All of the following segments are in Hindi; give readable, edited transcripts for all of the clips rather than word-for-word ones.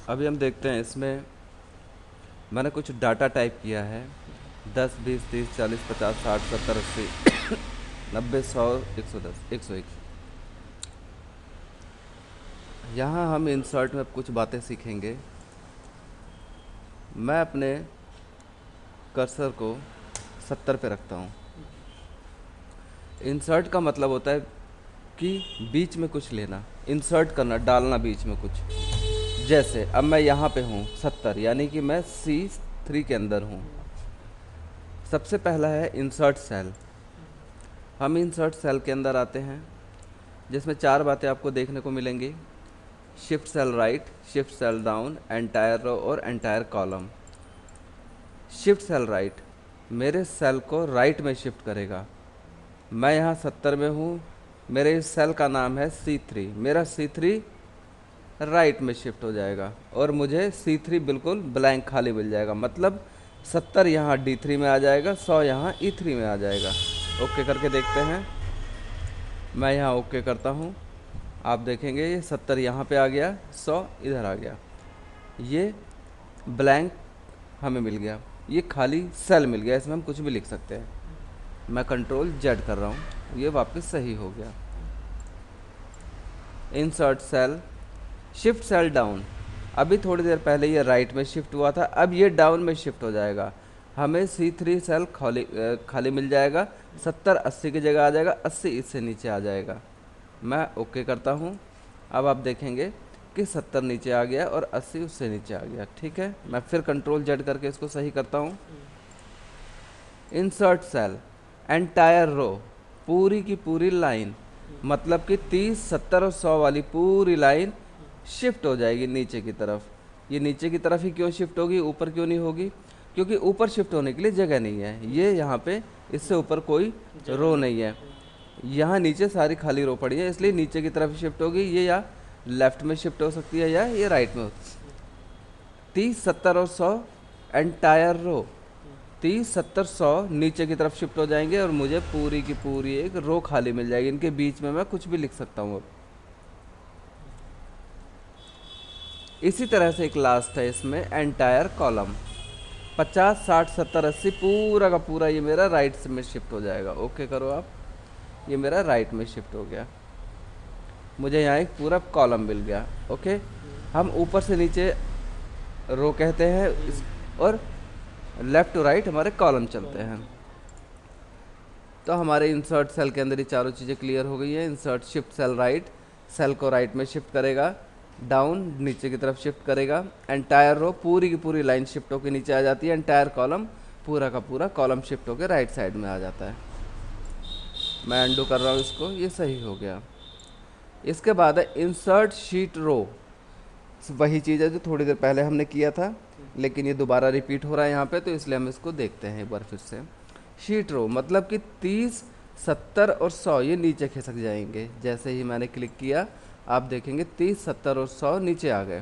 अभी हम देखते हैं इसमें मैंने कुछ डाटा टाइप किया है 10, 20, 30, 40, 50, 60, 70, 80, 90, 100, 110, 101। यहाँ हम इंसर्ट में कुछ बातें सीखेंगे। मैं अपने कर्सर को 70 पे रखता हूँ। इंसर्ट का मतलब होता है कि बीच में कुछ लेना, इंसर्ट करना, डालना बीच में कुछ। जैसे अब मैं यहाँ पे हूँ 70, यानी कि मैं C3 के अंदर हूँ। सबसे पहला है इंसर्ट सेल। हम इंसर्ट सेल के अंदर आते हैं जिसमें 4 बातें आपको देखने को मिलेंगी: shift cell right, shift cell down, entire row और entire column. Shift cell right मेरे सेल को राइट में शिफ्ट करेगा। मैं यहाँ 70 में हूँ, मेरे इस सेल का नाम है C3, मेरा C3 राइट में शिफ्ट हो जाएगा और मुझे C3 बिल्कुल ब्लैंक खाली मिल जाएगा। मतलब 70 यहाँ D3 में आ जाएगा, 100 यहाँ E3 में आ जाएगा। ओके करके देखते हैं। मैं यहाँ ओके करता हूँ, आप देखेंगे ये 70 यहाँ पे आ गया, 100 इधर आ गया। ये ब्लैंक हमें मिल गया, ये खाली सेल मिल गया, इसमें हम कुछ भी लिख सकते हैं। मैं कंट्रोल Z कर रहा हूँ, ये वापस सही हो गया। Insert cell, shift cell down. अभी थोड़ी देर पहले ये राइट में शिफ्ट हुआ था, अब ये डाउन में शिफ्ट हो जाएगा। हमें C3 सेल खाली मिल जाएगा, 70 80 की जगह आ जाएगा, 80 इससे नीचे आ जाएगा। मैं ओके करता हूँ, अब आप देखेंगे कि 70 नीचे आ गया और 80 उससे नीचे आ गया। ठीक है, मैं फिर कंट्रोल Z करके इसको सही करता हूँ। इंसर्ट सेल, एंटायर रो, पूरी की पूरी लाइन, मतलब कि 30, 70 और 100 वाली पूरी लाइन शिफ्ट हो जाएगी नीचे की तरफ। ये नीचे की तरफ ही क्यों शिफ्ट होगी, ऊपर क्यों नहीं होगी? क्योंकि ऊपर शिफ्ट होने के लिए जगह नहीं है। ये यहाँ पे इससे ऊपर कोई रो नहीं है, यहाँ नीचे सारी खाली रो पड़ी है, इसलिए नीचे की तरफ शिफ्ट होगी। ये या लेफ्ट में शिफ्ट हो सकती है या ये राइट में हो। 30, 70 और 100 एंटायर रो, 30, 70, 100 नीचे की तरफ शिफ्ट हो जाएंगे और मुझे पूरी की पूरी एक रो खाली मिल जाएगी। इनके बीच में मैं कुछ भी लिख सकता हूँ। अब इसी तरह से एक लास्ट है इसमें, एंटायर कॉलम। 50, 60, 70, 80 पूरा का पूरा ये मेरा राइट में शिफ्ट हो जाएगा। ओके करो आप, ये मेरा राइट में शिफ्ट हो गया, मुझे यहाँ एक पूरा कॉलम मिल गया। ओके, हम ऊपर से नीचे रो कहते हैं और लेफ़्ट टू राइट हमारे कॉलम चलते हैं। तो हमारे इंसर्ट सेल के अंदर ये चारों चीज़ें क्लियर हो गई है। Insert shift cell right, cell को राइट में शिफ्ट करेगा, डाउन नीचे की तरफ शिफ्ट करेगा, एंटायर रो पूरी की पूरी लाइन शिफ्ट होकर नीचे आ जाती है, एंटायर कॉलम पूरा का पूरा कॉलम शिफ्ट होकर राइट साइड में आ जाता है। मैं अंडू कर रहा हूँ इसको, ये सही हो गया। इसके बाद है इंसर्ट शीट रो। वही चीज़ है जो थोड़ी देर पहले हमने किया था, लेकिन ये दोबारा रिपीट हो रहा है यहाँ पे, तो इसलिए हम इसको देखते हैं एक बार फिर से। शीट रो मतलब कि 30, 70 और 100 ये नीचे खिसक जाएंगे। जैसे ही मैंने क्लिक किया आप देखेंगे 30, 70 और 100 नीचे आ गए।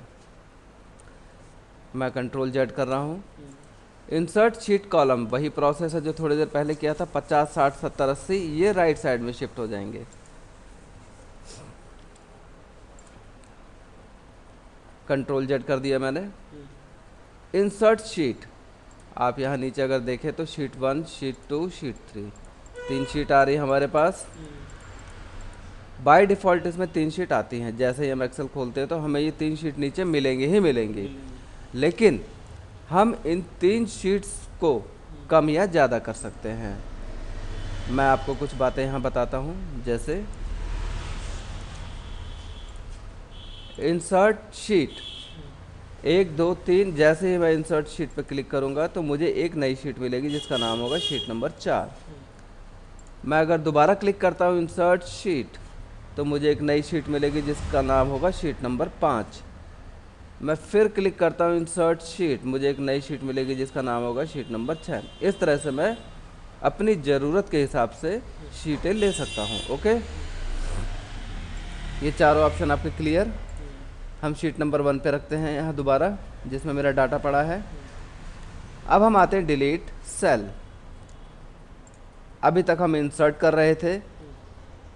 मैं कंट्रोल Z कर रहा हूँ। इंसर्ट शीट कॉलम, वही प्रोसेस है जो थोड़ी देर पहले किया था। 50, 60, 70, 80 ये राइट साइड में शिफ्ट हो जाएंगे। कंट्रोल Z कर दिया मैंने। इंसर्ट शीट, आप यहाँ नीचे अगर देखें तो शीट 1, शीट 2, शीट 3, 3 शीट आ रही है हमारे पास। बाय डिफ़ॉल्ट इसमें 3 शीट आती हैं। जैसे ही हम एक्सेल खोलते हैं तो हमें ये 3 शीट नीचे मिलेंगी ही मिलेंगी, लेकिन हम इन 3 शीट्स को कम या ज़्यादा कर सकते हैं। मैं आपको कुछ बातें यहाँ बताता हूँ। जैसे इंसर्ट शीट 1, 2, 3, जैसे ही मैं इंसर्ट शीट पर क्लिक करूँगा तो मुझे एक नई शीट मिलेगी जिसका नाम होगा शीट नंबर 4। मैं अगर दोबारा क्लिक करता हूँ इंसर्ट शीट तो मुझे एक नई शीट मिलेगी जिसका नाम होगा शीट नंबर 5। मैं फिर क्लिक करता हूँ इंसर्ट शीट, मुझे एक नई शीट मिलेगी जिसका नाम होगा शीट नंबर 6। इस तरह से मैं अपनी ज़रूरत के हिसाब से शीटें ले सकता हूँ। ओके, ये चारों ऑप्शन आपके क्लियर। हम शीट नंबर 1 पे रखते हैं यहाँ दोबारा, जिसमें मेरा डाटा पड़ा है। अब हम आते हैं डिलीट सेल। अभी तक हम इंसर्ट कर रहे थे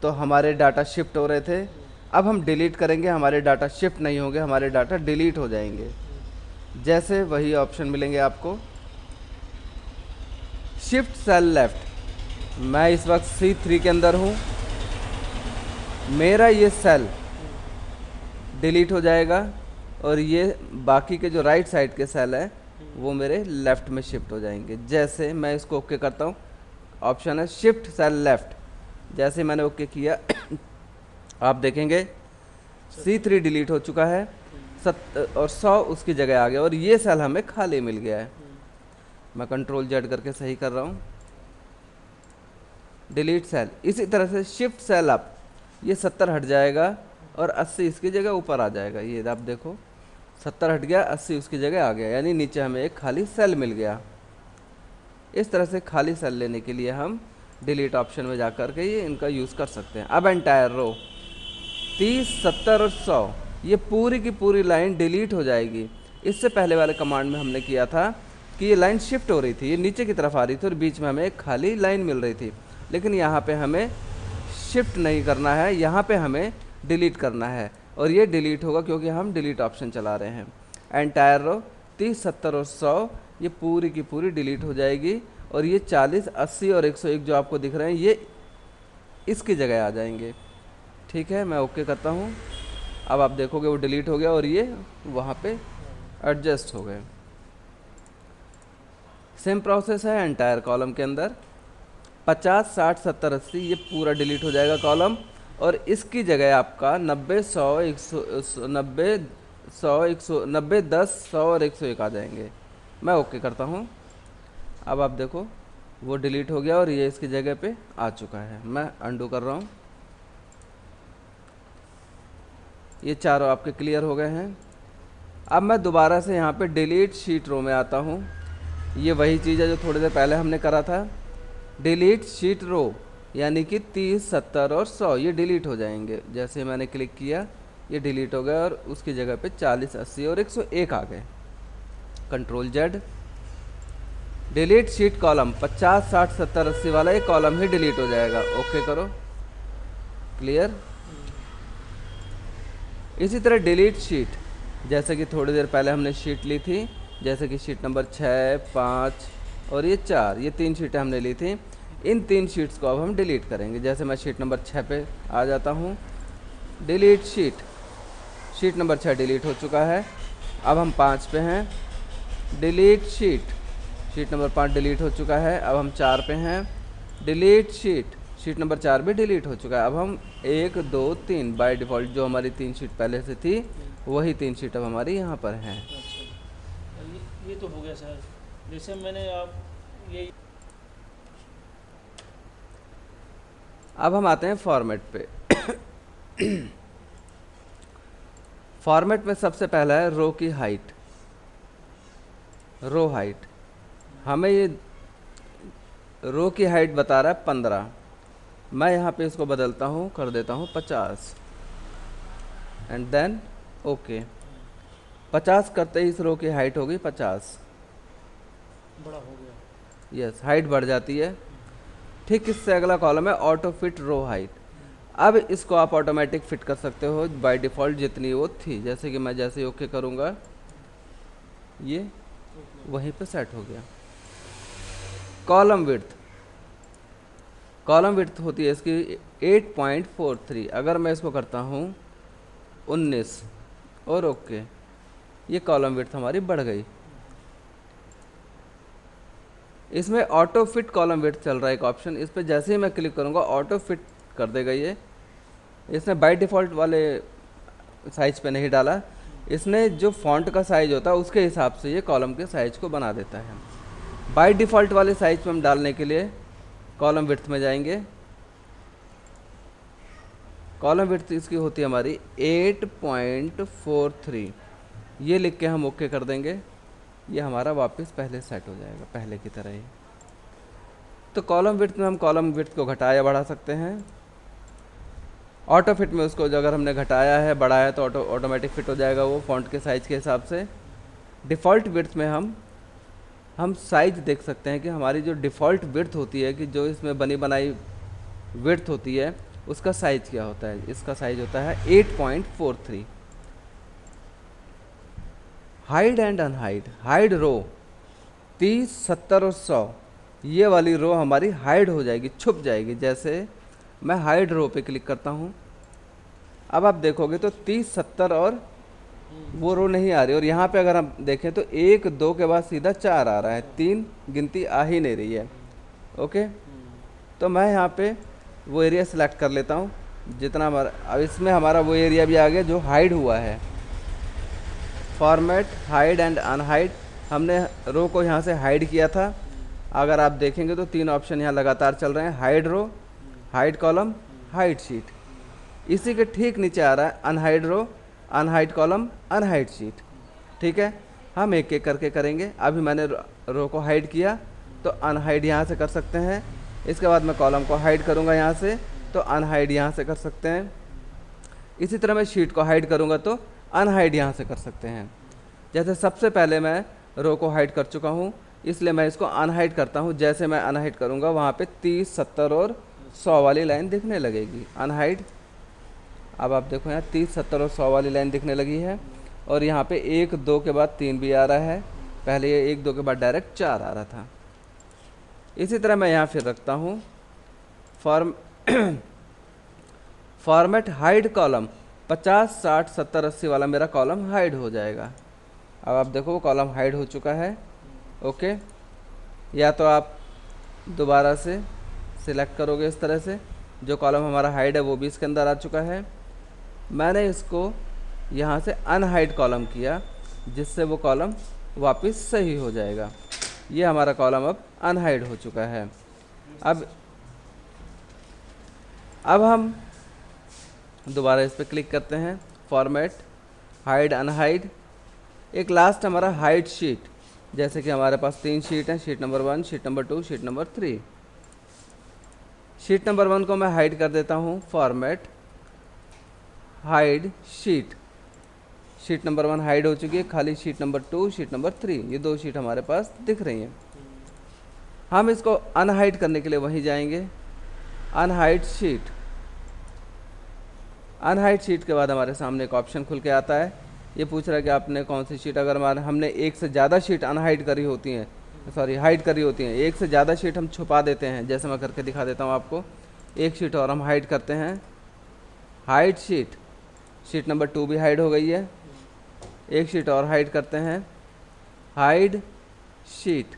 तो हमारे डाटा शिफ्ट हो रहे थे, अब हम डिलीट करेंगे, हमारे डाटा शिफ्ट नहीं होंगे, हमारे डाटा डिलीट हो जाएंगे। जैसे वही ऑप्शन मिलेंगे आपको, शिफ्ट सेल लेफ्ट। मैं इस वक्त C3 के अंदर हूँ, मेरा ये सेल डिलीट हो जाएगा और ये बाकी के जो राइट साइड के सेल हैं वो मेरे लेफ़्ट में शिफ्ट हो जाएंगे। जैसे मैं इसको ओके करता हूँ, ऑप्शन है शिफ्ट सेल लेफ़्ट, जैसे मैंने ओके किया आप देखेंगे C3 डिलीट हो चुका है, और 100 उसकी जगह आ गया और ये सेल हमें खाली मिल गया है। मैं कंट्रोल जेड करके सही कर रहा हूँ, डिलीट सेल। इसी तरह से शिफ्ट सेल अप, ये 70 हट जाएगा और 80 इसकी जगह ऊपर आ जाएगा। ये आप देखो 70 हट गया, 80 उसकी जगह आ गया, यानी नीचे हमें एक खाली सेल मिल गया। इस तरह से खाली सेल लेने के लिए हम डिलीट ऑप्शन में जाकर के ये इनका यूज़ कर सकते हैं। अब एंटायर रो 30, 70 और 100, ये पूरी की पूरी लाइन डिलीट हो जाएगी। इससे पहले वाले कमांड में हमने किया था कि ये लाइन शिफ्ट हो रही थी, ये नीचे की तरफ आ रही थी और बीच में हमें एक खाली लाइन मिल रही थी, लेकिन यहाँ पे हमें शिफ्ट नहीं करना है, यहाँ पे हमें डिलीट करना है और ये डिलीट होगा क्योंकि हम डिलीट ऑप्शन चला रहे हैं। एंटायर रो 30, 70 और 100 ये पूरी की पूरी डिलीट हो जाएगी और ये 40, 80 और 101 जो आपको दिख रहे हैं ये इसकी जगह आ जाएंगे। ठीक है, मैं ओके करता हूँ। अब आप देखोगे वो डिलीट हो गया और ये वहाँ पे एडजस्ट हो गए। सेम प्रोसेस है एंटायर कॉलम के अंदर, 50, 60, 70, 80 ये पूरा डिलीट हो जाएगा कॉलम और इसकी जगह आपका 90, 100, 90, 100, 90, 10, 100 और 101 आ जाएंगे। मैं ओके करता हूँ। अब आप देखो वो डिलीट हो गया और ये इसकी जगह पे आ चुका है। मैं अंडू कर रहा हूँ, ये चारों आपके क्लियर हो गए हैं। अब मैं दोबारा से यहाँ पे डिलीट शीट रो में आता हूँ। ये वही चीज़ है जो थोड़ी देर पहले हमने करा था, डिलीट शीट रो, यानी कि 30, 70 और 100 ये डिलीट हो जाएंगे। जैसे मैंने क्लिक किया ये डिलीट हो गया और उसकी जगह पे 40, 80 और 101 आ गए। Control Z, delete sheet column 50, 60, 70, 80 वाला ये कॉलम ही डिलीट हो जाएगा। ओके करो, क्लियर। इसी तरह डिलीट शीट, जैसे कि थोड़ी देर पहले हमने शीट ली थी, जैसे कि शीट नंबर 6, 5 और ये 4, ये 3 शीटें हमने ली थी। इन 3 शीट्स को अब हम डिलीट करेंगे। जैसे मैं शीट नंबर 6 पे आ जाता हूँ, delete sheet, sheet number 6 delete हो चुका है। अब हम 5 पे हैं, delete sheet, sheet number 5 delete हो चुका है। अब हम 4 पे हैं, डिलीट शीट, शीट नंबर 4 भी डिलीट हो चुका है। अब हम 1, 2, 3 बाय डिफ़ॉल्ट जो हमारी 3 शीट पहले से थी वही 3 शीट अब हमारी यहाँ पर हैं। अच्छा, ये तो हो गया सर। जैसे मैंने आप ये अब हम आते हैं फॉर्मेट पे। फॉर्मेट में सबसे पहला है रो की हाइट, रो हाइट। हमें ये रो की हाइट बता रहा है 15, मैं यहाँ पे इसको बदलता हूँ, कर देता हूँ 50 एंड देन ओके। 50 करते ही इस रो की हाइट होगी 50। बड़ा हो गया। यस, हाइट बढ़ जाती है। ठीक इससे अगला कॉलम है ऑटो फिट रो हाइट। अब इसको आप ऑटोमेटिक फिट कर सकते हो बाय डिफ़ॉल्ट जितनी वो थी। जैसे कि मैं जैसे ही ओके करूँगा ये वहीं पे सेट हो गया। कॉलम विड्थ, कॉलम विड्थ होती है इसकी 8.43। अगर मैं इसको करता हूँ 19 और ओके, ये कॉलम विड्थ हमारी बढ़ गई। इसमें ऑटो फिट कॉलम विड्थ चल रहा है एक ऑप्शन, इस पर जैसे ही मैं क्लिक करूँगा ऑटो फिट कर देगा ये। इसने बाय डिफ़ॉल्ट वाले साइज पे नहीं डाला, इसने जो फॉन्ट का साइज होता है उसके हिसाब से ये कॉलम के साइज को बना देता है। बाय डिफ़ॉल्ट वाले साइज पे हम डालने के लिए कॉलम विड्थ में जाएंगे। कॉलम विड्थ इसकी होती है हमारी 8.43, ये लिख के हम ओके कर देंगे, ये हमारा वापस पहले सेट हो जाएगा पहले की तरह ही। तो कॉलम विड्थ में हम कॉलम विड्थ को घटाया या बढ़ा सकते हैं। ऑटो फिट में उसको अगर हमने घटाया है बढ़ाया तो ऑटोमेटिक फिट हो जाएगा वो फॉन्ट के साइज़ के हिसाब से। डिफ़ॉल्ट विड्थ में हम साइज देख सकते हैं कि हमारी जो डिफ़ॉल्ट विड्थ होती है, कि जो इसमें बनी बनाई विड्थ होती है उसका साइज क्या होता है, इसका साइज होता है 8.43। हाइड एंड अनहाइड, हाइड रो 30, 70 और 100, ये वाली रो हमारी हाइड हो जाएगी, छुप जाएगी। जैसे मैं हाइड रो पे क्लिक करता हूँ, अब आप देखोगे तो 30, 70 और वो रो नहीं आ रही, और यहाँ पे अगर हम देखें तो 1 2 के बाद सीधा 4 आ रहा है, 3 गिनती आ ही नहीं रही है। ओके, तो मैं यहाँ पे वो एरिया सेलेक्ट कर लेता हूँ जितना हमारा, अब इसमें हमारा वो एरिया भी आ गया जो हाइड हुआ है। फॉर्मेट हाइड एंड अनहाइड, हमने रो को यहाँ से हाइड किया था। अगर आप देखेंगे तो 3 ऑप्शन यहाँ लगातार चल रहे हैं, हाइड रो, हाइड कॉलम, हाइड शीट। इसी के ठीक नीचे आ रहा है अनहाइड रो, अनहाइड कॉलम, अनहाइड शीट। ठीक है, हम एक एक करके करेंगे। अभी मैंने रो को हाइड किया तो अनहाइड यहाँ से कर सकते हैं, इसके बाद मैं कॉलम को हाइड करूँगा यहाँ से तो अनहाइड यहाँ से कर सकते हैं। इसी तरह मैं शीट को हाइड करूँगा तो अनहाइड यहाँ से कर सकते हैं। जैसे सबसे पहले मैं रो को हाइड कर चुका हूँ, इसलिए मैं इसको अनहाइड करता हूँ। जैसे मैं अनहाइड करूँगा वहाँ पे 30, 70 और 100 वाली लाइन दिखने लगेगी, अनहाइड। अब आप देखो यहाँ 30, 70 और 100 वाली लाइन दिखने लगी है, और यहाँ पे 1 2 के बाद 3 भी आ रहा है, पहले ये 1 2 के बाद डायरेक्ट 4 आ रहा था। इसी तरह मैं यहाँ फिर रखता हूँ फॉर्मेट हाइड कॉलम, 50, 60, 70, 80 वाला मेरा कॉलम हाइड हो जाएगा। अब आप देखो वो कॉलम हाइड हो चुका है। ओके, या तो आप दोबारा से सिलेक्ट करोगे इस तरह से, जो कॉलम हमारा हाइड है वो भी इसके अंदर आ चुका है। मैंने इसको यहाँ से अनहाइड कॉलम किया जिससे वो कॉलम वापस सही हो जाएगा। ये हमारा कॉलम अब अनहाइड हो चुका है। अब हम दोबारा इस पर क्लिक करते हैं, फॉर्मेट हाइड अनहाइड। एक लास्ट हमारा हाइड शीट, जैसे कि हमारे पास 3 शीट हैं, sheet number 1, sheet number 2, sheet number 3। Sheet number 1 को मैं हाइड कर देता हूँ, format hide sheet. Sheet number 1 hide हो चुकी है, खाली शीट नंबर 2, शीट नंबर 3, ये 2 शीट हमारे पास दिख रही हैं। हम इसको अनहाइड करने के लिए वहीं जाएंगे, अनहाइड शीट। अनहाइड शीट के बाद हमारे सामने एक ऑप्शन खुल के आता है, ये पूछ रहा है कि आपने कौन सी शीट, अगर हमने एक से ज़्यादा शीट अनहाइड करी होती हैं, सॉरी हाइड करी होती हैं, एक से ज़्यादा शीट हम छुपा देते हैं। जैसे मैं करके दिखा देता हूँ आपको, एक शीट और हम हाइड करते हैं, हाइड शीट। शीट नंबर 2 भी हाइड हो गई है, एक शीट और हाइड करते हैं, हाइड शीट।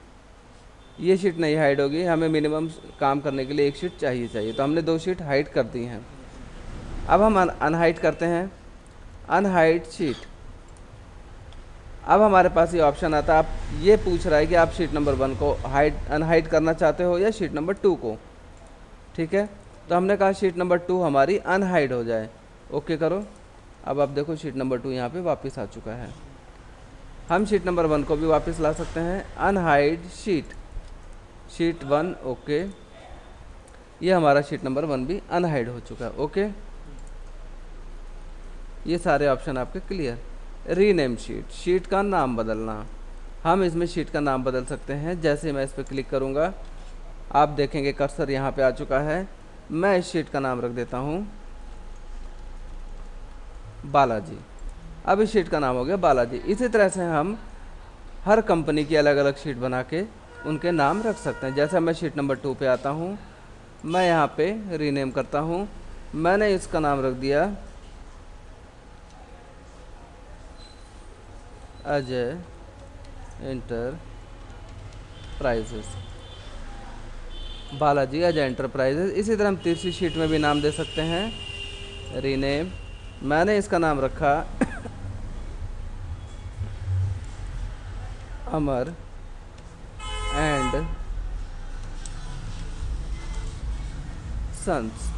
ये शीट नहीं हाइड होगी, हमें मिनिमम काम करने के लिए एक शीट चाहिए, तो हमने 2 शीट हाइड कर दी हैं। अब हम अनहाइड करते हैं, अनहाइड शीट। अब हमारे पास ये ऑप्शन आता है, आप ये पूछ रहा है कि आप शीट नंबर 1 को अनहाइड करना चाहते हो या शीट नंबर 2 को। ठीक है, तो हमने कहा शीट नंबर 2 हमारी अनहाइड हो जाए। ओके करो। अब आप देखो शीट नंबर 2 यहाँ पे वापस आ चुका है। हम शीट नंबर 1 को भी वापस ला सकते हैं, अनहाइड शीट, शीट 1। ओके, ये हमारा शीट नंबर 1 भी अनहाइड हो चुका है। ओके, ये सारे ऑप्शन आपके क्लियर। रीनेम शीट, शीट का नाम बदलना। हम इसमें शीट का नाम बदल सकते हैं। जैसे मैं इस पर क्लिक करूँगा, आप देखेंगे कर्सर यहाँ पे आ चुका है। मैं इस शीट का नाम रख देता हूँ बालाजी। अब इस शीट का नाम हो गया बालाजी। इसी तरह से हम हर कंपनी की अलग अलग शीट बना के उनके नाम रख सकते हैं। जैसे मैं शीट नंबर 2 पे आता हूँ, मैं यहाँ पे रीनेम करता हूँ। मैंने इसका नाम रख दिया अजय एंटरप्राइजेस, बालाजी अजय एंटरप्राइजेस। इसी तरह हम तीसरी शीट में भी नाम दे सकते हैं, रीनेम। मैंने इसका नाम रखा अमर एंड सन्स।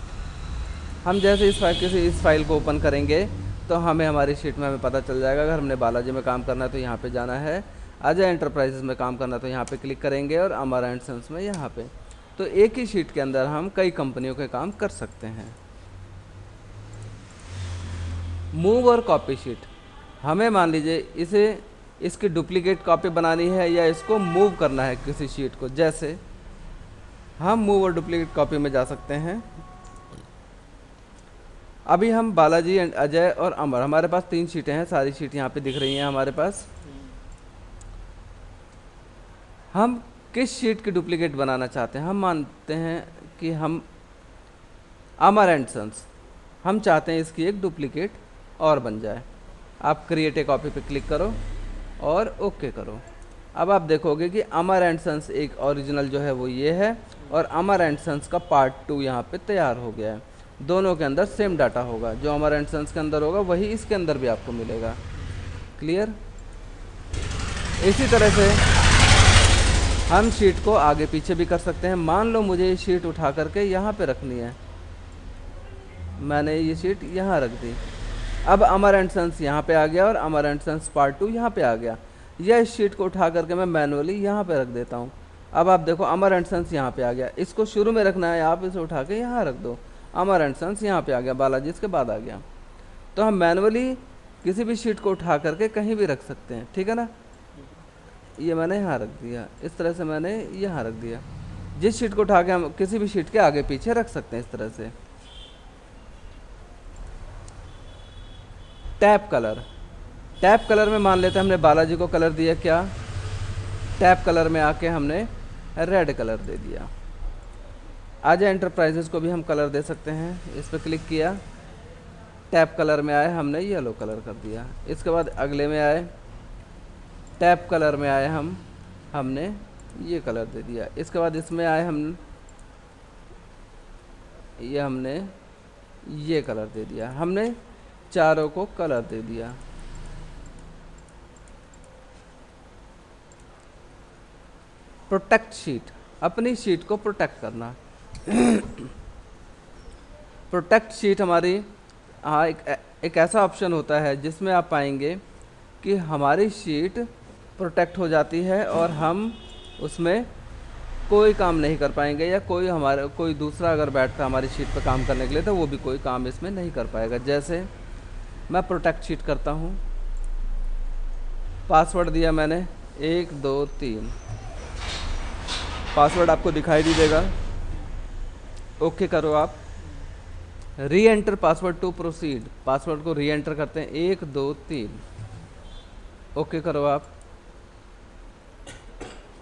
हम जैसे इस फाइल को ओपन करेंगे तो हमें हमारी शीट में हमें पता चल जाएगा। अगर हमने बालाजी में काम करना है तो यहाँ पे जाना है, अजय एंटरप्राइजेस में काम करना है तो यहाँ पे क्लिक करेंगे, और अमर एंड सन्स में यहाँ पे। तो एक ही शीट के अंदर हम कई कंपनियों के काम कर सकते हैं। मूव और कॉपी शीट, हमें मान लीजिए इसकी डुप्लीकेट कॉपी बनानी है या इसको मूव करना है किसी शीट को। जैसे हम मूव और डुप्लीकेट कॉपी में जा सकते हैं, अभी हम बालाजी एंड अजय और अमर, हमारे पास 3 शीटें हैं, सारी शीट यहाँ पे दिख रही हैं हमारे पास। हम किस शीट की डुप्लीकेट बनाना चाहते हैं? हम मानते हैं कि हम अमर एंड सन्स, हम चाहते हैं इसकी एक डुप्लीकेट और बन जाए। आप क्रिएट ए कॉपी पे क्लिक करो और ओके करो। अब आप देखोगे कि अमर एंड सन्स एक ओरिजिनल जो है वो ये है, और अमर एंड सन्स का पार्ट 2 यहाँ पे तैयार हो गया है। दोनों के अंदर सेम डाटा होगा, जो अमर एंड सन्स के अंदर होगा वही इसके अंदर भी आपको मिलेगा। क्लियर? इसी तरह से हम शीट को आगे पीछे भी कर सकते हैं। मान लो मुझे ये शीट उठा करके यहाँ पे रखनी है, मैंने ये शीट यहाँ रख दी। अब अमर एंड सन्स यहाँ पे आ गया और अमर एंड सन्स पार्ट 2 यहाँ पे आ गया। यह इस शीट को उठा करके मैं मैनुअली यहाँ पे रख देता हूँ। अब आप देखो अमर एंड सन्स यहाँ पे आ गया। इसको शुरू में रखना है, आप इसे उठा के यहाँ रख दो। अमर एंड सन्स यहाँ पे आ गया, बालाजी इसके बाद आ गया। तो हम मैनुअली किसी भी शीट को उठा करके कहीं भी रख सकते हैं, ठीक है ना। ये मैंने यहाँ रख दिया, इस तरह से मैंने यहाँ रख दिया। जिस शीट को उठा के हम किसी भी शीट के आगे पीछे रख सकते हैं इस तरह से। टैप कलर, टैप कलर में मान लेते हैं हमने बालाजी को कलर दिया क्या, टैप कलर में आके हमने रेड कलर दे दिया। अजय एंटरप्राइजेस को भी हम कलर दे सकते हैं। इस पर क्लिक किया, टैप कलर में आए, हमने येलो कलर कर दिया। इसके बाद अगले में आए, टैप कलर में आए हमने ये कलर दे दिया। इसके बाद इसमें आए हमने ये कलर दे दिया। हमने चारों को कलर दे दिया। प्रोटेक्ट शीट, अपनी शीट को प्रोटेक्ट करना। प्रोटेक्ट शीट हमारी, हाँ, एक ऐसा ऑप्शन होता है जिसमें आप पाएंगे कि हमारी शीट प्रोटेक्ट हो जाती है और हम उसमें कोई काम नहीं कर पाएंगे, या कोई दूसरा अगर बैठता हमारी शीट पर काम करने के लिए तो वो भी कोई काम इसमें नहीं कर पाएगा। जैसे मैं प्रोटेक्ट शीट करता हूँ, पासवर्ड दिया मैंने 1 2 3, पासवर्ड आपको दिखाई भी देगा। ओके करो आप। Re enter password to proceed, password को री एंटर करते हैं 1 2 3, ओके करो आप।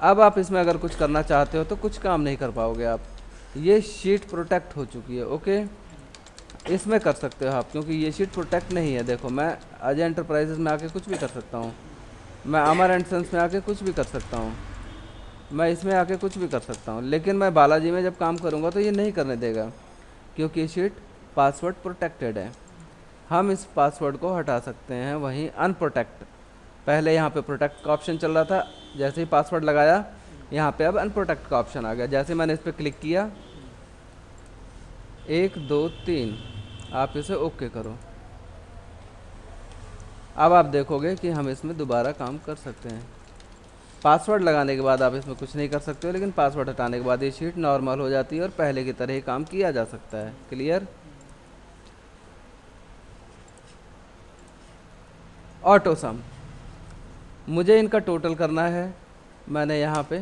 अब आप इसमें अगर कुछ करना चाहते हो तो कुछ काम नहीं कर पाओगे आप, ये शीट प्रोटेक्ट हो चुकी है। ओके, इसमें कर सकते हो आप, क्योंकि ये शीट प्रोटेक्ट नहीं है। देखो मैं अजय एंटरप्राइजेस में आके कुछ भी कर सकता हूँ, मैं अमर एंड सन्स में आके कुछ भी कर सकता हूँ, मैं इसमें आके कुछ भी कर सकता हूँ, लेकिन मैं बालाजी में जब काम करूँगा तो ये नहीं करने देगा, क्योंकि ये शीट पासवर्ड प्रोटेक्टेड है। हम इस पासवर्ड को हटा सकते हैं। वहीं अनप्रोटेक्ट, पहले यहाँ पे प्रोटेक्ट का ऑप्शन चल रहा था, जैसे ही पासवर्ड लगाया यहाँ पे अब अनप्रोटेक्ट का ऑप्शन आ गया। जैसे मैंने इस पर क्लिक किया 1 2 3, आप इसे ओके करो। अब आप देखोगे कि हम इसमें दोबारा काम कर सकते हैं। पासवर्ड लगाने के बाद आप इसमें कुछ नहीं कर सकते हो, लेकिन पासवर्ड हटाने के बाद ये शीट नॉर्मल हो जाती है और पहले की तरह ही काम किया जा सकता है। क्लियर? ऑटो सम, मुझे इनका टोटल करना है, मैंने यहाँ पे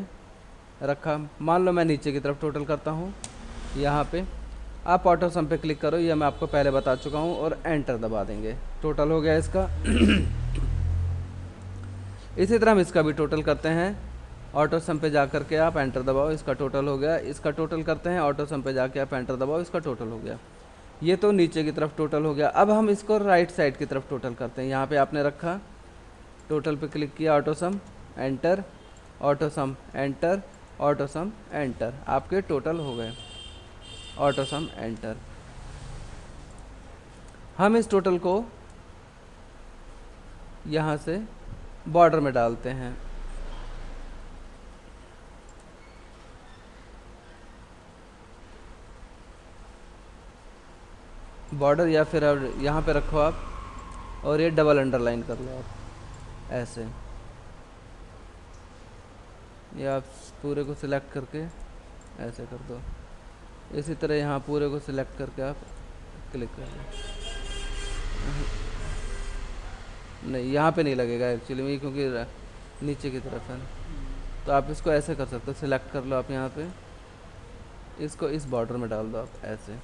रखा। मान लो मैं नीचे की तरफ टोटल करता हूँ, यहाँ पे आप ऑटो सम पे क्लिक करो, यह मैं आपको पहले बता चुका हूँ, और एंटर दबा देंगे। टोटल हो गया इसका। इसी तरह हम इसका भी टोटल करते हैं। ऑटो सम पे जा करके आप एंटर दबाओ, इसका टोटल हो गया। इसका टोटल करते हैं, ऑटो सम पे जाके आप एंटर दबाओ, इसका टोटल हो गया। ये तो नीचे की तरफ टोटल हो गया। अब हम इसको राइट साइड की तरफ टोटल करते हैं। यहाँ पे आपने रखा, टोटल पे क्लिक किया, ऑटो सम एंटर, ऑटो सम एंटर, ऑटो सम एंटर, आपके टोटल हो गए। ऑटो सम एंटर। हम इस टोटल को यहाँ से बॉर्डर में डालते हैं। बॉर्डर या फिर यहाँ पे रखो आप, और ये डबल अंडरलाइन कर लो आप ऐसे। ये आप पूरे को सिलेक्ट करके ऐसे कर दो। इसी तरह यहाँ पूरे को सिलेक्ट करके आप क्लिक कर लो। नहीं, यहाँ पे नहीं लगेगा एक्चुअली में, क्योंकि नीचे की तरफ है। तो आप इसको ऐसे कर सकते हो, सिलेक्ट कर लो आप यहाँ पे, इसको इस बॉर्डर में डाल दो आप ऐसे।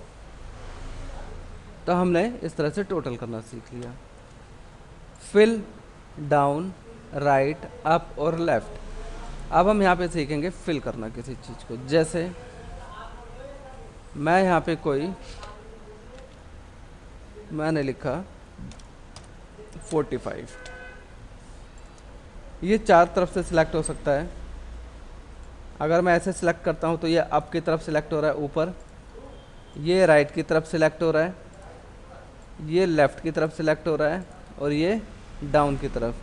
तो हमने इस तरह से टोटल करना सीख लिया। फिल, डाउन, राइट, अप और लेफ़्ट। अब हम यहाँ पे सीखेंगे फिल करना किसी चीज़ को। जैसे मैं यहाँ पे मैंने लिखा 45, ये चार तरफ से सिलेक्ट हो सकता है। अगर मैं ऐसे सिलेक्ट करता हूँ तो ये अप की तरफ सिलेक्ट हो रहा है ऊपर, ये राइट की तरफ सिलेक्ट हो रहा है, ये लेफ़्ट की तरफ सिलेक्ट हो रहा है और ये डाउन की तरफ।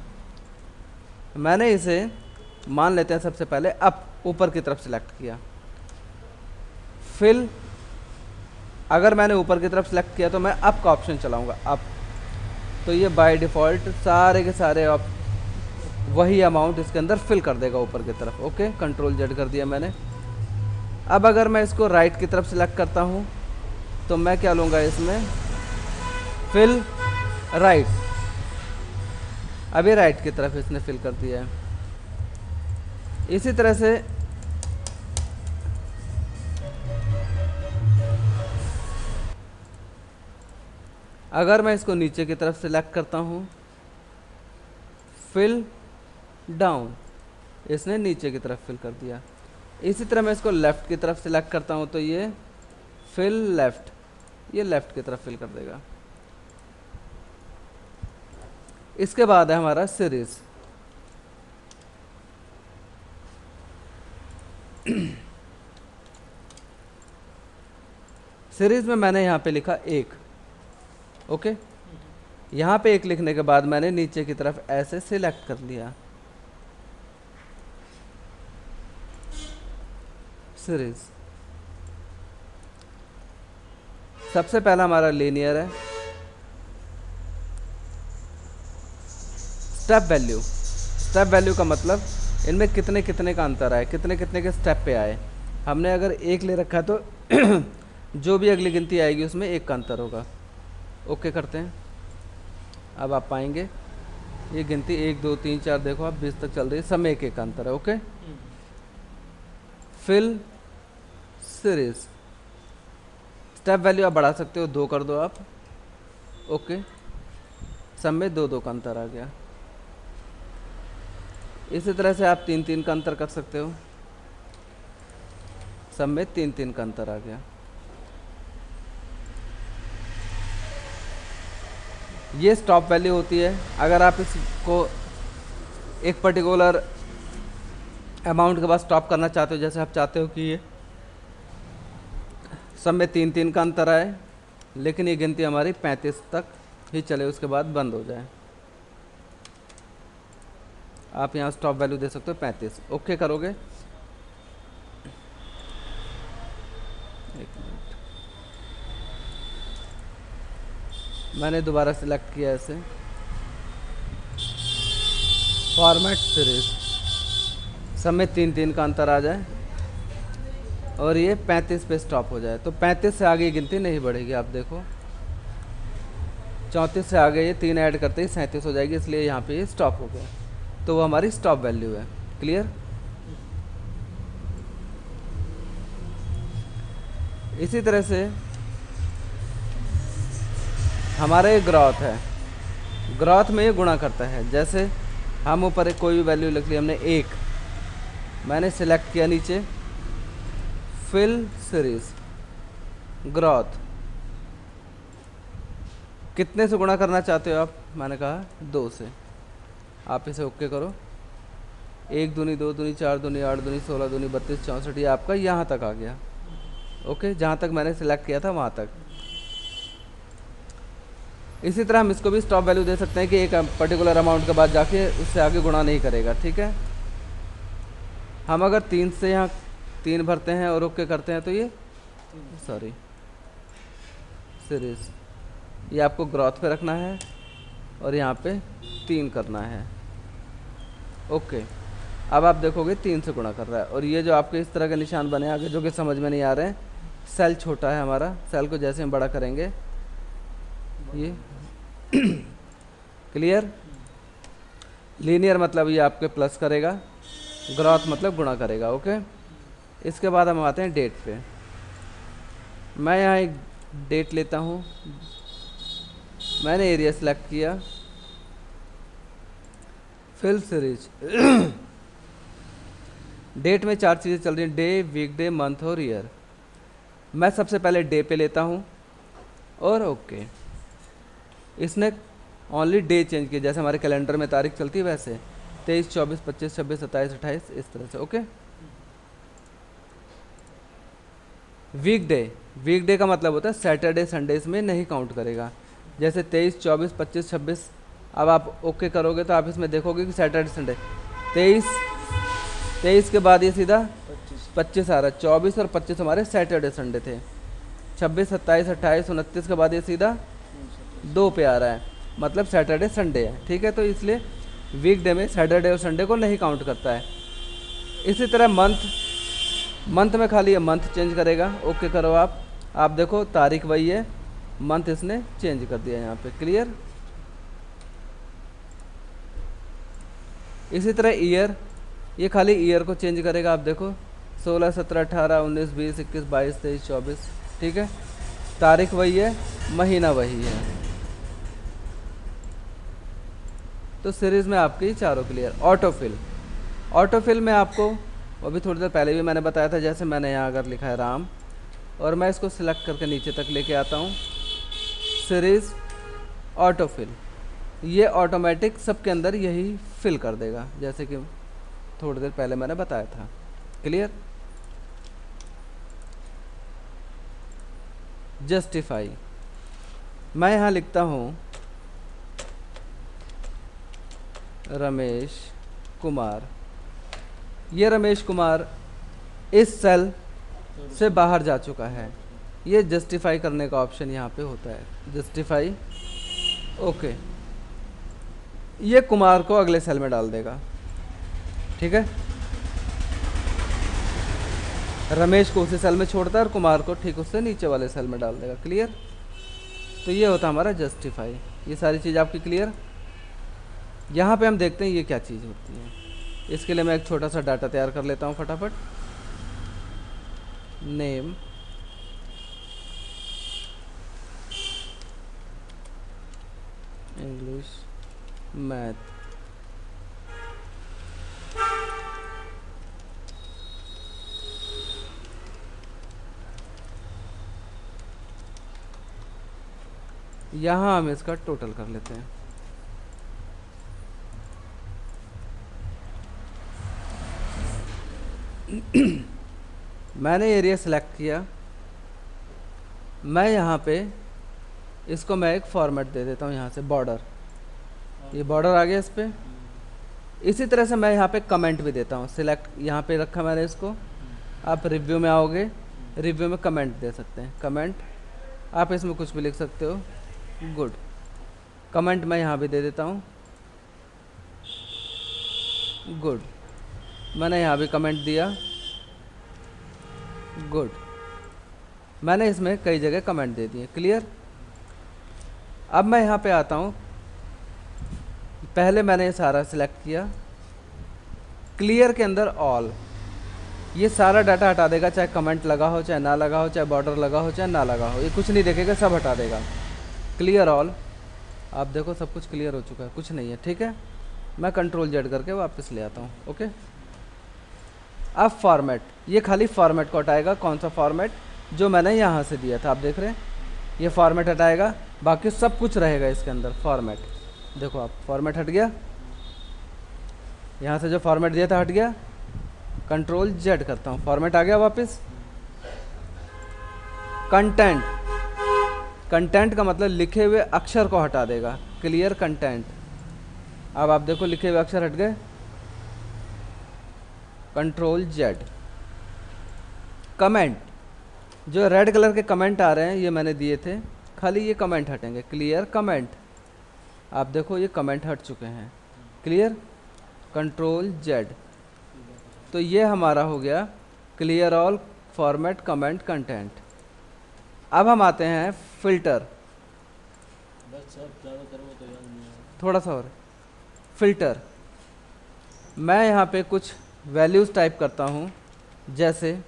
मैंने इसे मान लेते हैं सबसे पहले अप, ऊपर की तरफ सिलेक्ट किया। फिल, अगर मैंने ऊपर की तरफ सिलेक्ट किया तो मैं अप का ऑप्शन चलाऊंगा, अप। तो ये बाय डिफ़ॉल्ट सारे के सारे वही अमाउंट इसके अंदर फिल कर देगा ऊपर की तरफ। ओके, कंट्रोल जेड कर दिया मैंने। अब अगर मैं इसको राइट की तरफ सिलेक्ट करता हूँ तो मैं क्या लूँगा इसमें, फिल राइट। अभी राइट की तरफ इसने फिल कर दिया है। इसी तरह से अगर मैं इसको नीचे की तरफ सिलेक्ट करता हूँ, फिल डाउन, इसने नीचे की तरफ फिल कर दिया। इसी तरह मैं इसको लेफ़्ट की तरफ सिलेक्ट करता हूँ तो ये फिल लेफ़्ट, ये लेफ़्ट की तरफ फिल कर देगा। इसके बाद है हमारा सीरीज। सीरीज में मैंने यहाँ पे लिखा 1। ओके, यहाँ पे 1 लिखने के बाद मैंने नीचे की तरफ ऐसे सिलेक्ट कर लिया सीरीज। सबसे पहला हमारा लीनियर है। स्टेप वैल्यू, स्टेप वैल्यू का मतलब इनमें कितने कितने का अंतर आए, कितने कितने के स्टेप पे आए। हमने अगर 1 ले रखा है तो जो भी अगली गिनती आएगी उसमें 1 का अंतर होगा। ओके करते हैं। अब आप पाएंगे ये गिनती 1 2 3 4 देखो आप 20 तक चल रही है, सब में 1 1 का अंतर है। Okay, fill series, step value आप बढ़ा सकते हो, 2 कर दो आप। ओके, सब में 2 2 का अंतर आ गया। इसी तरह से आप 3 3 का अंतर कर सकते हो, सब में 3 3 का अंतर आ गया। ये स्टॉप वैल्यू होती है। अगर आप इसको एक पर्टिकुलर अमाउंट के बाद स्टॉप करना चाहते हो, जैसे आप चाहते हो कि ये सब में 3 3 का अंतर आए लेकिन ये गिनती हमारी 35 तक ही चले, उसके बाद बंद हो जाए, आप यहाँ स्टॉप वैल्यू दे सकते हो 35। ओके करोगे, एक मिनट, मैंने दोबारा सिलेक्ट किया ऐसे, फॉर्मेट सीरीज, सब में 3 3 का अंतर आ जाए और ये 35 पे स्टॉप हो जाए। तो 35 से आगे गिनती नहीं बढ़ेगी। आप देखो 34 से आगे ये 3 ऐड करते ही 37 हो जाएगी, इसलिए यहाँ पे ये स्टॉप हो गया। तो वो हमारी स्टॉप वैल्यू है। क्लियर। इसी तरह से हमारा ये ग्रोथ है, ग्रोथ में ये गुणा करता है। जैसे हम ऊपर एक कोई भी वैल्यू लिख ली हमने 1, मैंने सिलेक्ट किया नीचे, फिल सीरीज ग्रोथ, कितने से गुणा करना चाहते हो आप, मैंने कहा 2 से। आप इसे ओके करो, 1 दूनी 2 दूनी 4 दूनी 8 दूनी 16 दूनी 32 64, ये आपका यहाँ तक आ गया। ओके, जहाँ तक मैंने सिलेक्ट किया था वहाँ तक। इसी तरह हम इसको भी स्टॉप वैल्यू दे सकते हैं कि एक पर्टिकुलर अमाउंट के बाद जाके उससे आगे गुणा नहीं करेगा। ठीक है, हम अगर 3 से यहाँ 3 भरते हैं और ओके करते हैं तो ये सॉरी सीरीज, ये आपको ग्रोथ पे रखना है और यहाँ पे 3 करना है। ओके, अब आप देखोगे 3 से गुणा कर रहा है। और ये जो आपके इस तरह के निशान बने आगे जो कि समझ में नहीं आ रहे हैं, सेल छोटा है हमारा, सेल को जैसे हम बड़ा करेंगे ये क्लियर। लीनियर मतलब ये आपके प्लस करेगा, ग्रोथ मतलब गुणा करेगा। ओके, इसके बाद हम आते हैं डेट पे। मैं यहाँ एक डेट लेता हूँ मैंने एरिया सेलेक्ट किया, फिल सीरीज। डेट में 4 चीज़ें चल रही हैं, डे, वीकडे, मंथ और ईयर। मैं सबसे पहले डे पे लेता हूँ और ओके। इसने ओनली डे चेंज किया, जैसे हमारे कैलेंडर में तारीख चलती है वैसे 23, 24, 25, 26, 27, 28 इस तरह से। ओके। वीकडे, वीकडे का मतलब होता है सैटरडे संडेज में नहीं काउंट करेगा। जैसे 23, 24, 25, 26। अब आप ओके करोगे तो आप इसमें देखोगे कि सैटरडे संडे 23, 23 के बाद ये सीधा 25 आ रहा है। 24 और 25 हमारे सैटरडे संडे थे। 26, 27, 28, 29 के बाद ये सीधा 2 पे आ रहा है, मतलब सैटरडे संडे है। ठीक है, तो इसलिए वीकडे में सैटरडे और संडे को नहीं काउंट करता है। इसी तरह मंथ, मंथ में खाली ये मंथ चेंज करेगा। ओके करो आप देखो तारीख वही है, मंथ इसने चेंज कर दिया यहाँ पे। क्लियर। इसी तरह ईयर, ये खाली ईयर को चेंज करेगा। आप देखो 16, 17, 18, 19, 20, 21, 22, 23, 24। ठीक है, तारीख वही है, महीना वही है। तो सीरीज में आपकी चारों क्लियर। ऑटोफिल, ऑटोफिल में आपको अभी थोड़ी देर पहले भी मैंने बताया था। जैसे मैंने यहाँ अगर लिखा है राम और मैं इसको सिलेक्ट करके नीचे तक लेके आता हूँ, सीरीज ऑटोफिल, ये ऑटोमेटिक सबके अंदर यही फिल कर देगा, जैसे कि थोड़ी देर पहले मैंने बताया था। क्लियर। जस्टिफाई, मैं यहाँ लिखता हूँ रमेश कुमार। ये रमेश कुमार इस सेल से बाहर जा चुका है। ये जस्टिफाई करने का ऑप्शन यहाँ पे होता है, जस्टिफाई। ओके, ये कुमार को अगले सेल में डाल देगा। ठीक है, रमेश को उसी सेल में छोड़ता है और कुमार को ठीक उससे नीचे वाले सेल में डाल देगा। क्लियर। तो ये होता है हमारा जस्टिफाई। ये सारी चीज़ आपकी क्लियर। यहाँ पे हम देखते हैं ये क्या चीज़ होती है। इसके लिए मैं एक छोटा सा डाटा तैयार कर लेता हूँ फटाफट। नेम, इंग्लिश, मैथ, यहाँ हम इसका टोटल कर लेते हैं। मैंने एरिया सेलेक्ट किया, मैं यहाँ पे इसको मैं एक फॉर्मेट दे देता हूँ, यहाँ से बॉर्डर, ये बॉर्डर आ गया इस पे। इसी तरह से मैं यहाँ पे कमेंट भी देता हूँ। सिलेक्ट यहाँ पे रखा मैंने इसको। आप रिव्यू में आओगे, रिव्यू में कमेंट दे सकते हैं। कमेंट, आप इसमें कुछ भी लिख सकते हो। गुड, कमेंट मैं यहाँ भी दे देता हूँ। गुड, मैंने यहाँ भी कमेंट दिया। गुड, मैंने इसमें कई जगह कमेंट दे दिए। क्लियर। अब मैं यहाँ पे आता हूँ, पहले मैंने ये सारा सिलेक्ट किया। क्लियर के अंदर ऑल, ये सारा डाटा हटा देगा, चाहे कमेंट लगा हो, चाहे ना लगा हो, चाहे बॉर्डर लगा हो, चाहे ना लगा हो, ये कुछ नहीं देखेगा, सब हटा देगा। क्लियर ऑल, आप देखो सब कुछ क्लियर हो चुका है, कुछ नहीं है। ठीक है, मैं कंट्रोल जेड करके वापस ले आता हूँ। ओके। अब फॉर्मेट, ये खाली फॉर्मेट को हटाएगा। कौन सा फॉर्मेट? जो मैंने यहाँ से दिया था, आप देख रहे हैं, ये फॉर्मेट हटाएगा, बाकी सब कुछ रहेगा इसके अंदर। फॉर्मेट देखो आप, फॉर्मेट हट गया, यहाँ से जो फॉर्मेट दिया था हट गया। कंट्रोल जेड करता हूँ, फॉर्मेट आ गया वापस। कंटेंट, कंटेंट का मतलब लिखे हुए अक्षर को हटा देगा। क्लियर कंटेंट, अब आप देखो लिखे हुए अक्षर हट गए। Control Z. कमेंट, जो रेड कलर के कमेंट आ रहे हैं ये मैंने दिए थे, खाली ये कमेंट हटेंगे। क्लियर कमेंट, आप देखो ये कमेंट हट चुके हैं। क्लियर। कंट्रोल जेड, तो ये हमारा हो गया clear all, format, comment, content. अब हम आते हैं फिल्टर। बस सब ज़्यादा करोगे तो याद नहीं आएगा। थोड़ा सा और फिल्टर, मैं यहाँ पे कुछ वैल्यूज़ टाइप करता हूँ, जैसे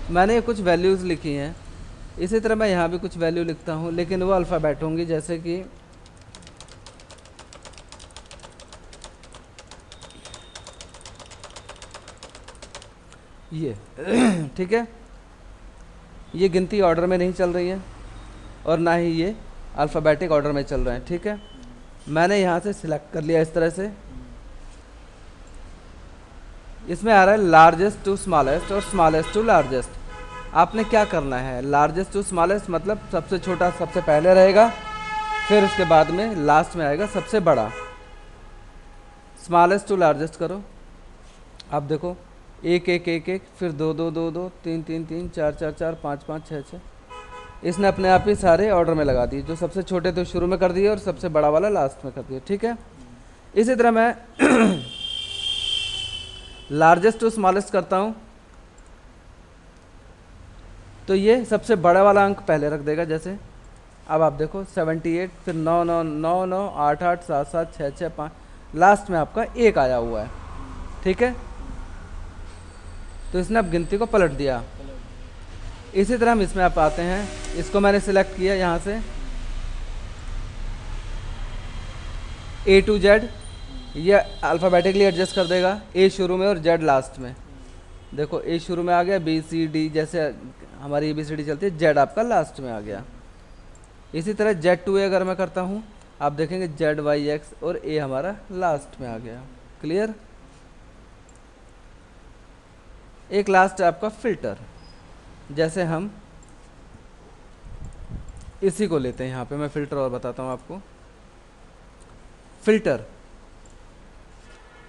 मैंने कुछ वैल्यूज़ लिखी हैं, इसी तरह मैं यहाँ भी कुछ वैल्यू लिखता हूँ, लेकिन वो अल्फ़ाबेट होंगी, जैसे कि ये ठीक है, ये गिनती ऑर्डर में नहीं चल रही है और ना ही ये अल्फ़ाबेटिक ऑर्डर में चल रहे हैं। ठीक है, मैंने यहाँ से सिलेक्ट कर लिया इस तरह से। इसमें आ रहा है लार्जेस्ट टू स्मॉलेस्ट और स्मॉलेस्ट टू लार्जेस्ट। आपने क्या करना है, लार्जेस्ट टू स्मॉलेस्ट मतलब सबसे छोटा सबसे पहले रहेगा, फिर उसके बाद में लास्ट में आएगा सबसे बड़ा। स्मॉलेस्ट टू लार्जेस्ट करो, आप देखो एक एक एक एक, फिर दो दो दो दो, तीन तीन तीन, चार चार चार, पाँच पाँच, छः छः। इसने अपने आप ही सारे ऑर्डर में लगा दिए, जो सबसे छोटे थे शुरू में कर दिए और सबसे बड़ा वाला लास्ट में कर दिया। ठीक है, इसी तरह मैं लार्जेस्ट टू स्मॉलेस्ट करता हूँ, तो ये सबसे बड़ा वाला अंक पहले रख देगा। जैसे अब आप देखो 78, फिर 9 9 9 9, 8 8, 7 7, 6 6, 5, लास्ट में आपका एक आया हुआ है। ठीक है, तो इसने अब गिनती को पलट दिया। इसी तरह हम इसमें आप आते हैं, इसको मैंने सिलेक्ट किया यहाँ से A to Z, ये अल्फ़ाबेटिकली एडजस्ट कर देगा, A शुरू में और Z लास्ट में। देखो A शुरू में आ गया, B C D जैसे हमारी ABCD चलती है, Z आपका लास्ट में आ गया। इसी तरह Z to A अगर मैं करता हूँ, आप देखेंगे Z Y X और A हमारा लास्ट में आ गया। क्लियर। एक लास्ट है आपका फिल्टर, जैसे हम इसी को लेते हैं, यहाँ पे मैं फिल्टर और बताता हूँ आपको। फिल्टर,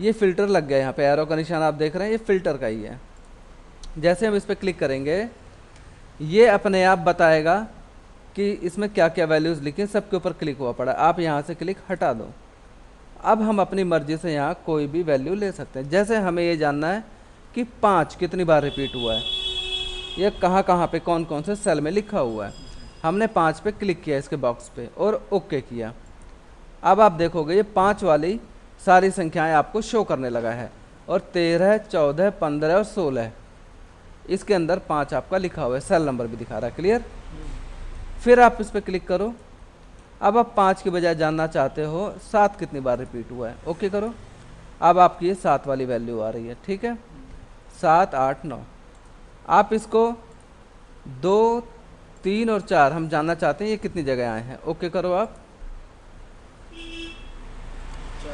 ये फिल्टर लग गया यहाँ पे, एरो का निशान आप देख रहे हैं, ये फिल्टर का ही है। जैसे हम इस पर क्लिक करेंगे, ये अपने आप बताएगा कि इसमें क्या क्या वैल्यूज़ लिखी, सबके ऊपर क्लिक हुआ पड़ा। आप यहाँ से क्लिक हटा दो। अब हम अपनी मर्जी से यहाँ कोई भी वैल्यू ले सकते हैं। जैसे हमें ये जानना है कि 5 कितनी बार रिपीट हुआ है, ये कहाँ कहाँ पे कौन कौन से सेल में लिखा हुआ है। हमने 5 पे क्लिक किया इसके बॉक्स पे और ओके किया। अब आप देखोगे ये 5 वाली सारी संख्याएं आपको शो करने लगा है, और 13, 14, 15 और 16 इसके अंदर 5 आपका लिखा हुआ है, सेल नंबर भी दिखा रहा है। क्लियर। फिर आप इस पर क्लिक करो। अब आप 5 के बजाय जानना चाहते हो 7 कितनी बार रिपीट हुआ है, ओके करो। अब आपकी ये 7 वाली वैल्यू आ रही है। ठीक है, 7 8 9। आप इसको 2 3 और 4 हम जानना चाहते हैं ये कितनी जगह आए हैं, ओके करो आप।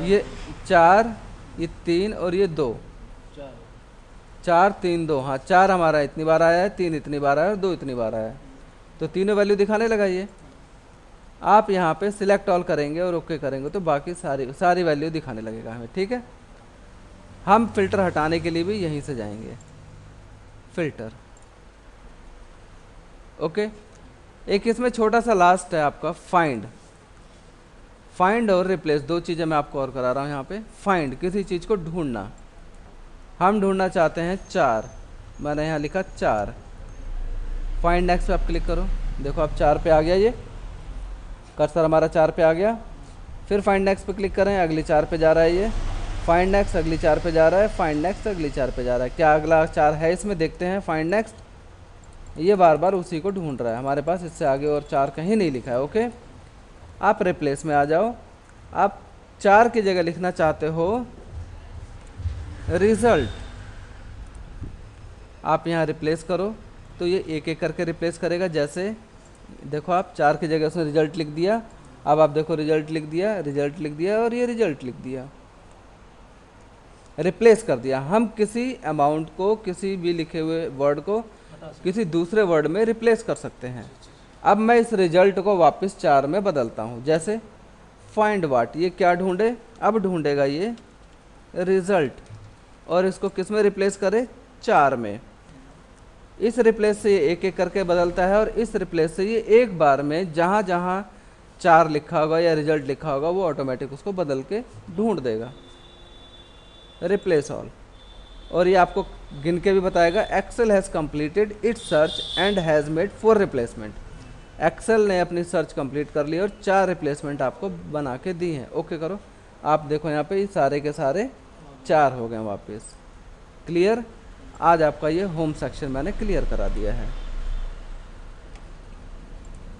ये 4, ये 3 और ये 2, 4 3 2, हाँ 4 हमारा इतनी बार आया है, 3 इतनी बार आया है और 2 इतनी बार आया है, तो तीनों वैल्यू दिखाने लगा ये। आप यहाँ पे सिलेक्ट ऑल करेंगे और ओके करेंगे तो बाकी सारी वैल्यू दिखाने लगेगा हमें। ठीक है, हम फिल्टर हटाने के लिए भी यहीं से जाएंगे, फिल्टर, ओके। एक इसमें छोटा सा लास्ट है आपका फाइंड। फाइंड और रिप्लेस, दो चीज़ें मैं आपको और करा रहा हूँ यहाँ पे। फाइंड, किसी चीज़ को ढूंढना, हम ढूंढना चाहते हैं 4, मैंने यहाँ लिखा 4। फाइंड नेक्स्ट पे आप क्लिक करो, देखो आप 4 पे आ गया, ये कर्सर हमारा 4 पे आ गया। फिर फाइंड नेक्स्ट पे क्लिक करें, अगली 4 पे जा रहा है ये। फाइंड नेक्स्ट अगली 4 पे जा रहा है, फाइंड नेक्स्ट अगली 4 पे जा रहा है। क्या अगला 4 है इसमें, देखते हैं। फाइंड नेक्स्ट, ये बार बार उसी को ढूंढ रहा है, हमारे पास इससे आगे और 4 कहीं नहीं लिखा है, ओके। आप रिप्लेस में आ जाओ। आप 4 की जगह लिखना चाहते हो रिजल्ट, आप यहाँ रिप्लेस करो तो ये एक एक करके रिप्लेस करेगा। जैसे देखो आप 4 की जगह उसने रिजल्ट लिख दिया, अब आप देखो रिजल्ट लिख दिया, रिजल्ट लिख दिया और ये रिजल्ट लिख दिया, रिप्लेस कर दिया। हम किसी अमाउंट को, किसी भी लिखे हुए वर्ड को किसी दूसरे वर्ड में रिप्लेस कर सकते हैं। अब मैं इस रिजल्ट को वापस 4 में बदलता हूँ। जैसे फाइंड वाट, ये क्या ढूंढे, अब ढूंढेगा ये रिजल्ट, और इसको किस में रिप्लेस करे, 4 में। इस रिप्लेस से ये एक एक करके बदलता है, और इस रिप्लेस से ये एक बार में जहाँ जहाँ 4 लिखा होगा या रिजल्ट लिखा होगा वो ऑटोमेटिक उसको बदल के ढूंढ देगा। रिप्लेस ऑल, और ये आपको गिन के भी बताएगा Excel has completed its search and has made 4 replacement. Excel ने अपनी सर्च कंप्लीट कर ली और 4 रिप्लेसमेंट आपको बना के दी हैं, ओके करो। आप देखो यहाँ पे ये सारे के सारे 4 हो गए वापस। क्लियर। आज आपका ये होम सेक्शन मैंने क्लियर करा दिया है।